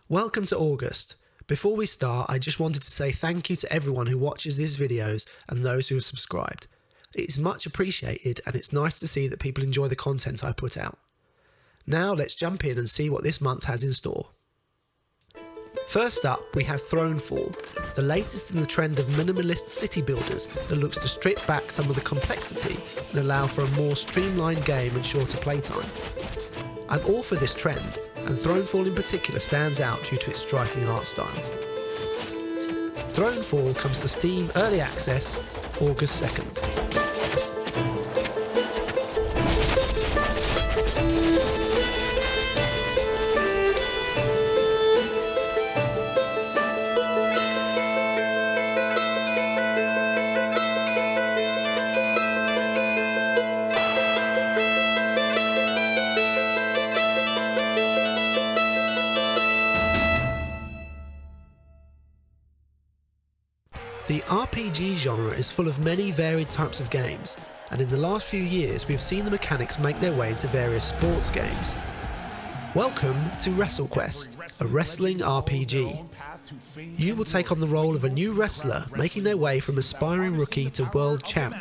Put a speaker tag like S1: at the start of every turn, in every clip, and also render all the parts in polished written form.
S1: Welcome to August. Before we start, I just wanted to say thank you to everyone who watches these videos and those who have subscribed. It is much appreciated and it's nice to see that people enjoy the content I put out. Now let's jump in and see what this month has in store. First up, we have Thronefall, the latest in the trend of minimalist city builders that looks to strip back some of the complexity and allow for a more streamlined game and shorter playtime. I'm all for this trend, and Thronefall in particular stands out due to its striking art style. Thronefall comes to Steam Early Access August 2nd. The RPG genre is full of many varied types of games, and in the last few years we've seen the mechanics make their way into various sports games. Welcome to WrestleQuest, a wrestling RPG. You will take on the role of a new wrestler making their way from aspiring rookie to world champ,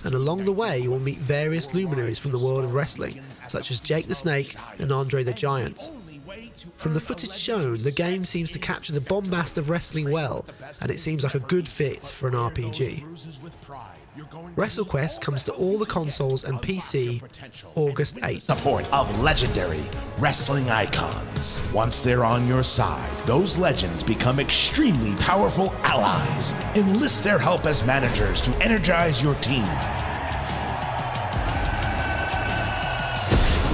S1: and along the way you will meet various luminaries from the world of wrestling, such as Jake the Snake and Andre the Giant. From the footage shown, the game seems to capture the bombast of wrestling well, and it seems like a good fit for an RPG. WrestleQuest comes to all the consoles and PC August 8th.
S2: Support of legendary wrestling icons. Once they're on your side, those legends become extremely powerful allies. Enlist their help as managers to energize your team.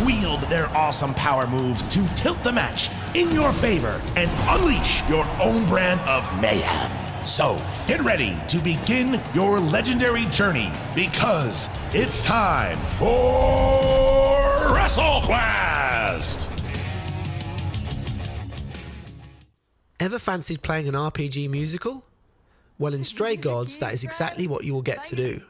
S2: Wield their awesome power moves to tilt the match in your favor and unleash your own brand of mayhem. So, get ready to begin your legendary journey because it's time for WrestleQuest!
S1: Ever fancied playing an RPG musical? Well, in Stray Gods, that is exactly what you will get to do.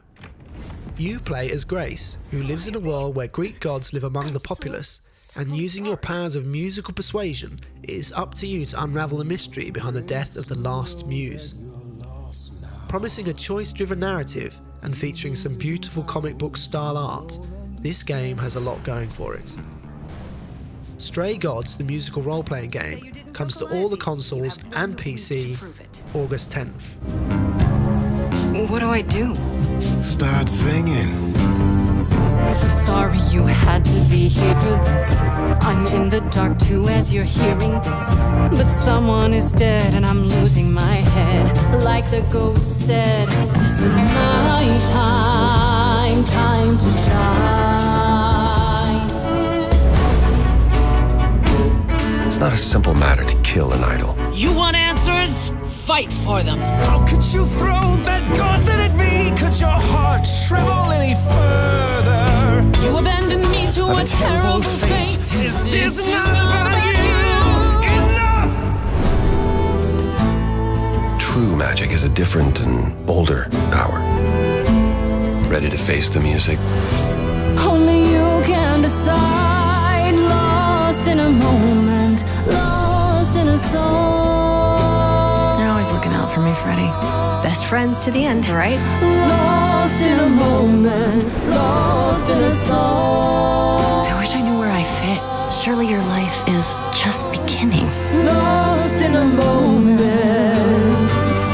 S1: You play as Grace, who lives in a world where Greek gods live among the populace, and using your powers of musical persuasion, it is up to you to unravel the mystery behind the death of the last muse. Promising a choice-driven narrative and featuring some beautiful comic book style art, this game has a lot going for it. Stray Gods, the musical role-playing game, comes to all the consoles and PC August 10th.
S3: What do I do?
S4: Start singing.
S3: So sorry you had to be here for this. I'm in the dark too as you're hearing this. But someone is dead and I'm losing my head. Like the goat said, this is my time, time to shine.
S5: It's not a simple matter to kill an idol.
S6: You want answers? Fight for them.
S4: How could you throw that gauntlet at me? Could your heart shrivel any further?
S6: You abandoned me to a terrible fate.
S4: This is not about you. Enough!
S5: True magic is a different and older power. Ready to face the music?
S3: Only you can decide. Lost in a moment, lost in a song.
S7: Always looking out for me, Freddie. Best friends to the end, right?
S3: Lost in a moment, lost in a song.
S7: I wish I knew where I fit. Surely your life is just beginning.
S3: Lost in a moment.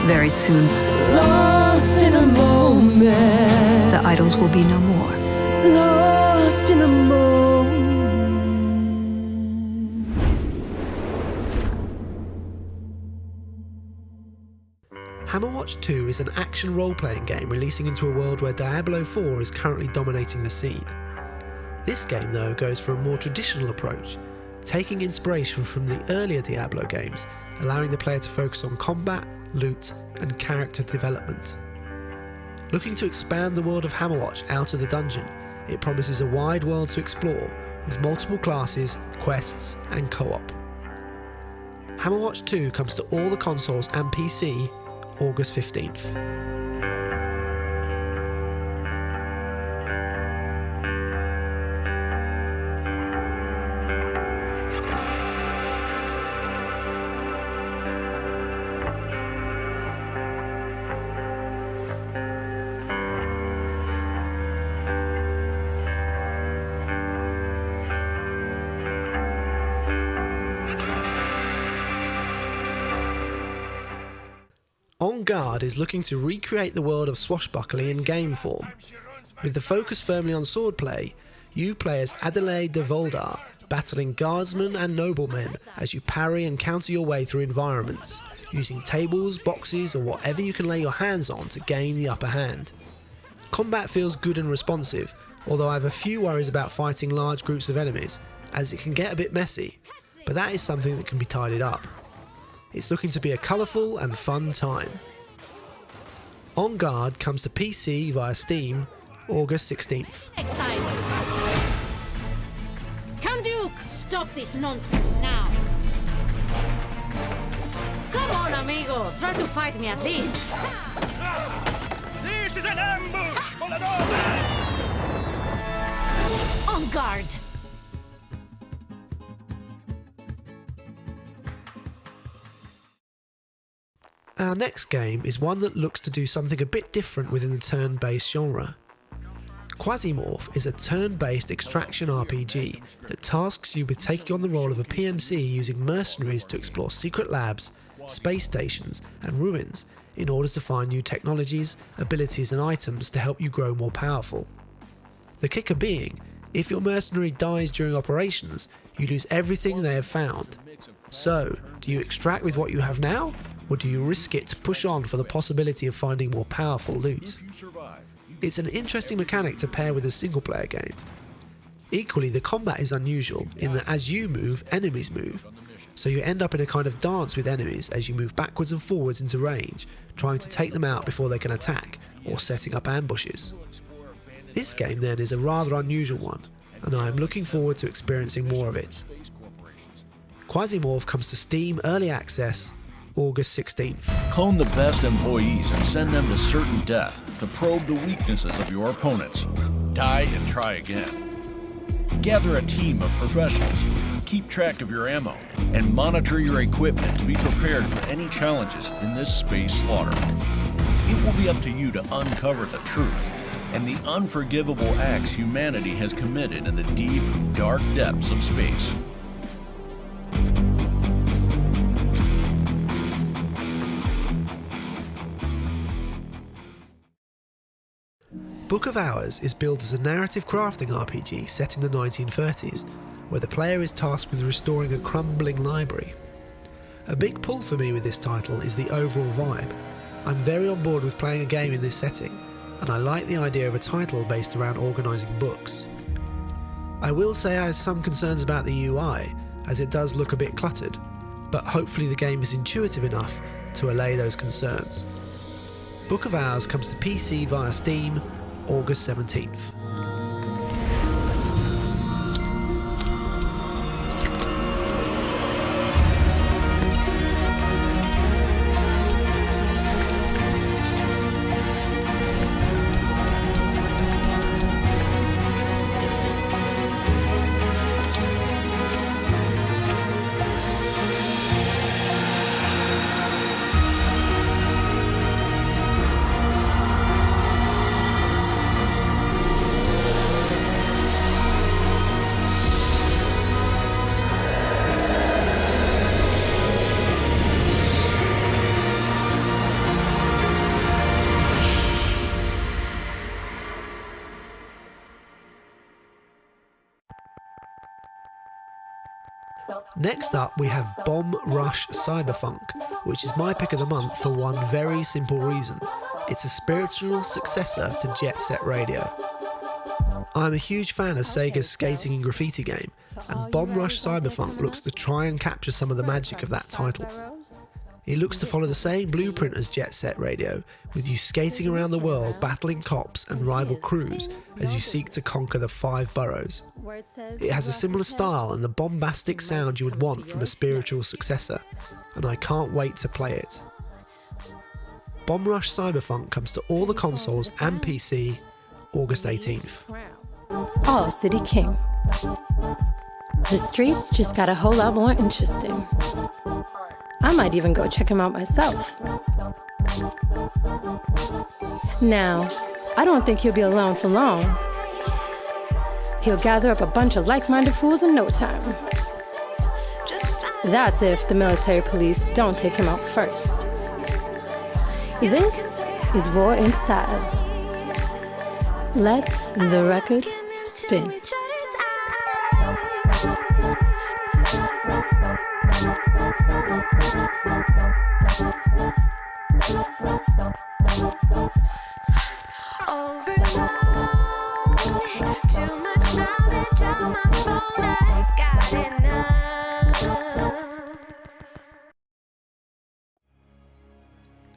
S7: Very soon,
S3: Lost in a moment.
S7: the idols will be no more.
S3: Lost in a moment.
S1: Hammerwatch II is an action role-playing game releasing into a world where Diablo IV is currently dominating the scene. This game, though, goes for a more traditional approach, taking inspiration from the earlier Diablo games, allowing the player to focus on combat, loot, and character development. Looking to expand the world of Hammerwatch out of the dungeon, it promises a wide world to explore, with multiple classes, quests, and co-op. Hammerwatch 2 comes to all the consoles and PC August 15th. On Garde is looking to recreate the world of swashbuckling in game form. With the focus firmly on swordplay, you play as Adelaide de Voldar, battling guardsmen and noblemen as you parry and counter your way through environments, using tables, boxes or whatever you can lay your hands on to gain the upper hand. Combat feels good and responsive, although I have a few worries about fighting large groups of enemies, as it can get a bit messy, but that is something that can be tidied up. It's looking to be a colourful and fun time. On Garde comes to PC via Steam, August 16th.
S6: Next time. Count Duke, stop this nonsense now. Come on, amigo. Try to fight me at least.
S4: This is an ambush, Volador!
S6: On guard.
S1: Our next game is one that looks to do something a bit different within the turn-based genre. Quasimorph is a turn-based extraction RPG that tasks you with taking on the role of a PMC using mercenaries to explore secret labs, space stations and ruins in order to find new technologies, abilities and items to help you grow more powerful. The kicker being, if your mercenary dies during operations, you lose everything they have found. So, do you extract with what you have now, or do you risk it to push on for the possibility of finding more powerful loot? It's an interesting mechanic to pair with a single player game. Equally, the combat is unusual in that as you move, enemies move, so you end up in a kind of dance with enemies as you move backwards and forwards into range, trying to take them out before they can attack, or setting up ambushes. This game then is a rather unusual one, and I am looking forward to experiencing more of it. Quasimorph comes to Steam Early Access, August 16th.
S8: Clone the best employees and send them to certain death to probe the weaknesses of your opponents. Die and try again. Gather a team of professionals, keep track of your ammo, and monitor your equipment to be prepared for any challenges in this space slaughter. It will be up to you to uncover the truth and the unforgivable acts humanity has committed in the deep, dark depths of space.
S1: Book of Hours is billed as a narrative crafting RPG set in the 1930s, where the player is tasked with restoring a crumbling library. A big pull for me with this title is the overall vibe. I'm very on board with playing a game in this setting, and I like the idea of a title based around organising books. I will say I have some concerns about the UI, as it does look a bit cluttered, but hopefully the game is intuitive enough to allay those concerns. Book of Hours comes to PC via Steam, August 17th. Next up we have Bomb Rush Cyberfunk, which is my pick of the month for one very simple reason. It's a spiritual successor to Jet Set Radio. I'm a huge fan of Sega's skating and graffiti game, and Bomb Rush Cyberfunk looks to try and capture some of the magic of that title. It looks to follow the same blueprint as Jet Set Radio, with you skating around the world battling cops and rival crews as you seek to conquer the 5 boroughs. It has a similar style and the bombastic sound you would want from a spiritual successor, and I can't wait to play it. Bomb Rush Cyberfunk comes to all the consoles and PC, August 18th.
S9: Oh, City King. The streets just got a whole lot more interesting. I might even go check him out myself. Now, I don't think he'll be alone for long. He'll gather up a bunch of like-minded fools in no time. That's if the military police don't take him out first. This is War in Style. Let the record spin.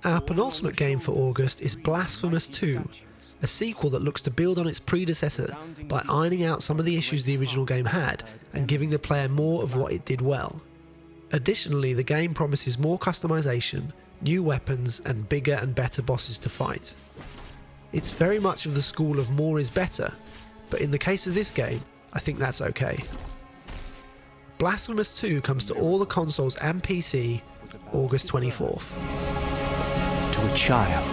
S1: Our penultimate game for August is Blasphemous II, a sequel that looks to build on its predecessor by ironing out some of the issues the original game had and giving the player more of what it did well. Additionally, the game promises more customization, new weapons, and bigger and better bosses to fight. It's very much of the school of more is better, but in the case of this game, I think that's okay. Blasphemous 2 comes to all the consoles and PC August 24th.
S10: To a child.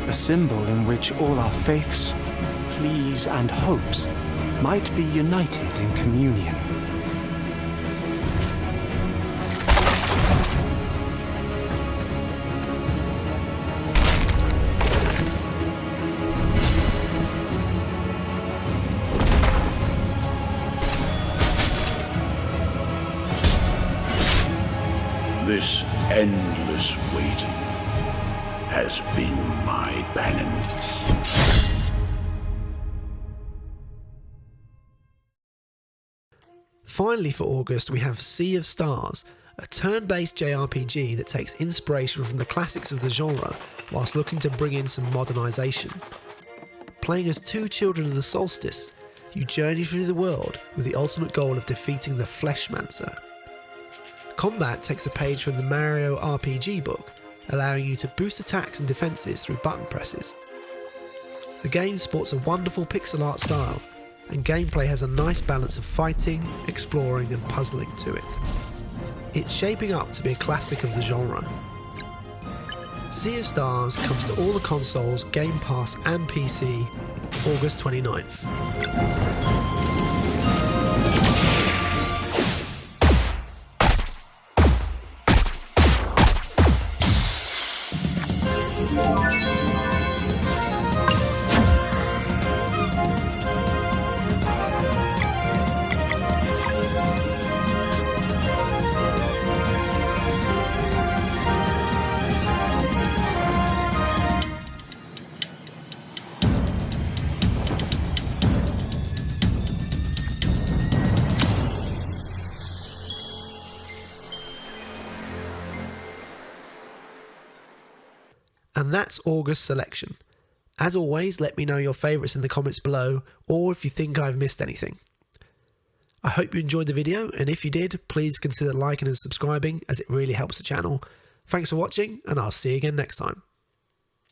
S10: A symbol in which all our faiths, pleas and hopes might be united in communion.
S8: This endless waiting has been my penance.
S1: Finally for August we have Sea of Stars, a turn-based JRPG that takes inspiration from the classics of the genre whilst looking to bring in some modernisation. Playing as two children of the solstice, you journey through the world with the ultimate goal of defeating the Fleshmancer. Combat takes a page from the Mario RPG book, allowing you to boost attacks and defences through button presses. The game sports a wonderful pixel art style, and gameplay has a nice balance of fighting, exploring and puzzling to it. It's shaping up to be a classic of the genre. Sea of Stars comes to all the consoles, Game Pass and PC August 29th. And that's August's selection. As always, let me know your favourites in the comments below, or if you think I've missed anything. I hope you enjoyed the video, and if you did, please consider liking and subscribing as it really helps the channel. Thanks for watching, and I'll see you again next time.